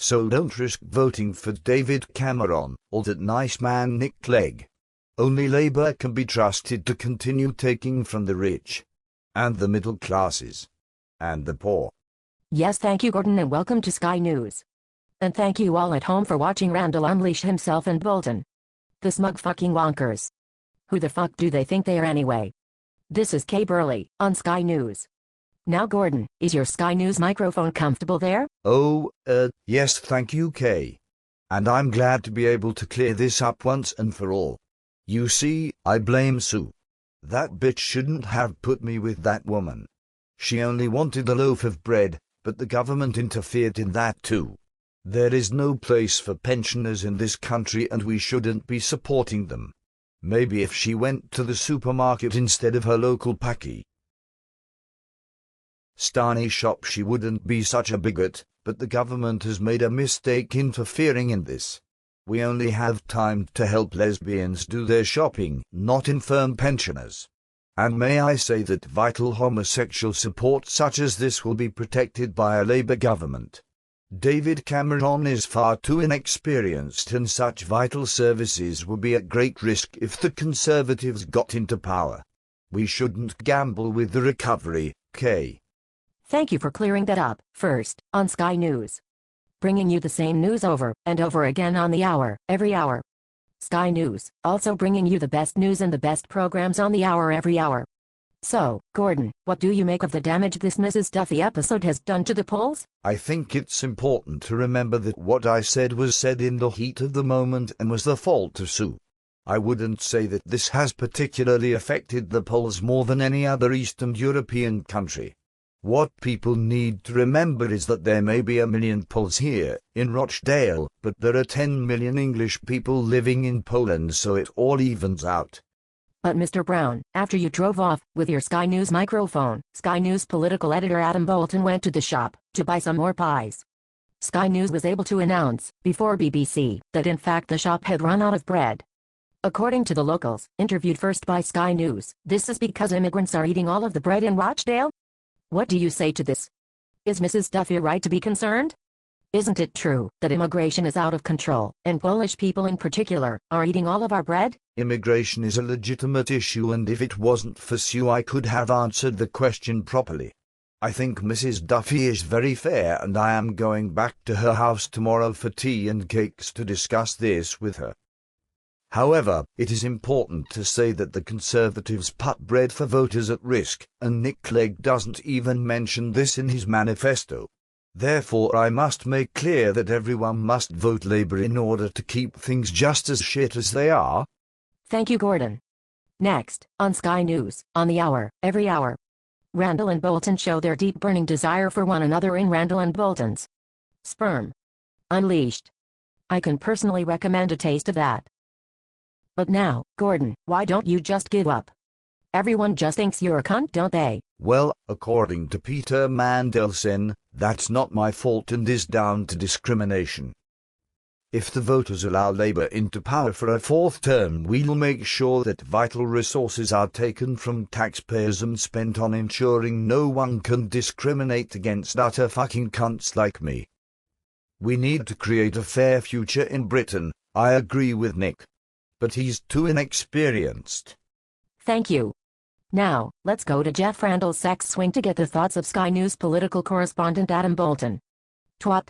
So don't risk voting for David Cameron or that nice man Nick Clegg. Only Labour can be trusted to continue taking from the rich, and the middle classes, and the poor. Yes, thank you, Gordon, and welcome to Sky News. And thank you all at home for watching Randall unleash himself and Bolton. The smug fucking wonkers. Who the fuck do they think they are anyway? This is Kay Burley, on Sky News. Now Gordon, is your Sky News microphone comfortable there? Oh, yes thank you, Kay. And I'm glad to be able to clear this up once and for all. You see, I blame Sue. That bitch shouldn't have put me with that woman. She only wanted a loaf of bread, but the government interfered in that too. There is no place for pensioners in this country and we shouldn't be supporting them. Maybe if she went to the supermarket instead of her local Paki Stani shop she wouldn't be such a bigot, but the government has made a mistake interfering in this. We only have time to help lesbians do their shopping, not infirm pensioners. And may I say that vital homosexual support such as this will be protected by a Labour government. David Cameron is far too inexperienced and such vital services would be at great risk if the Conservatives got into power. We shouldn't gamble with the recovery, Kay. Thank you for clearing that up. First, on Sky News. Bringing you the same news over and over again on the hour, every hour. Sky News, also bringing you the best news and the best programs on the hour every hour. So, Gordon, what do you make of the damage this Mrs. Duffy episode has done to the polls? I think it's important to remember that what I said was said in the heat of the moment and was the fault of Sue. I wouldn't say that this has particularly affected the polls more than any other Eastern European country. What people need to remember is that there may be 1 million Poles here, in Rochdale, but there are 10 million English people living in Poland, so it all evens out. But Mr. Brown, after you drove off with your Sky News microphone, Sky News political editor Adam Bolton went to the shop to buy some more pies. Sky News was able to announce, before BBC, that in fact the shop had run out of bread. According to the locals, interviewed first by Sky News, this is because immigrants are eating all of the bread in Rochdale? What do you say to this? Is Mrs. Duffy right to be concerned? Isn't it true that immigration is out of control, and Polish people in particular are eating all of our bread? Immigration is a legitimate issue, and if it wasn't for Sue I could have answered the question properly. I think Mrs. Duffy is very fair, and I am going back to her house tomorrow for tea and cakes to discuss this with her. However, it is important to say that the Conservatives put bread for voters at risk, and Nick Clegg doesn't even mention this in his manifesto. Therefore I must make clear that everyone must vote Labour in order to keep things just as shit as they are. Thank you, Gordon. Next, on Sky News, on the hour, every hour. Randall and Bolton show their deep burning desire for one another in Randall and Bolton's sperm. Unleashed. I can personally recommend a taste of that. But now, Gordon, why don't you just give up? Everyone just thinks you're a cunt, don't they? Well, according to Peter Mandelson, that's not my fault and is down to discrimination. If the voters allow Labour into power for a 4th term, we'll make sure that vital resources are taken from taxpayers and spent on ensuring no one can discriminate against utter fucking cunts like me. We need to create a fair future in Britain, I agree with Nick. But he's too inexperienced. Thank you. Now, let's go to Jeff Randall's sex swing to get the thoughts of Sky News political correspondent Adam Bolton. Twat.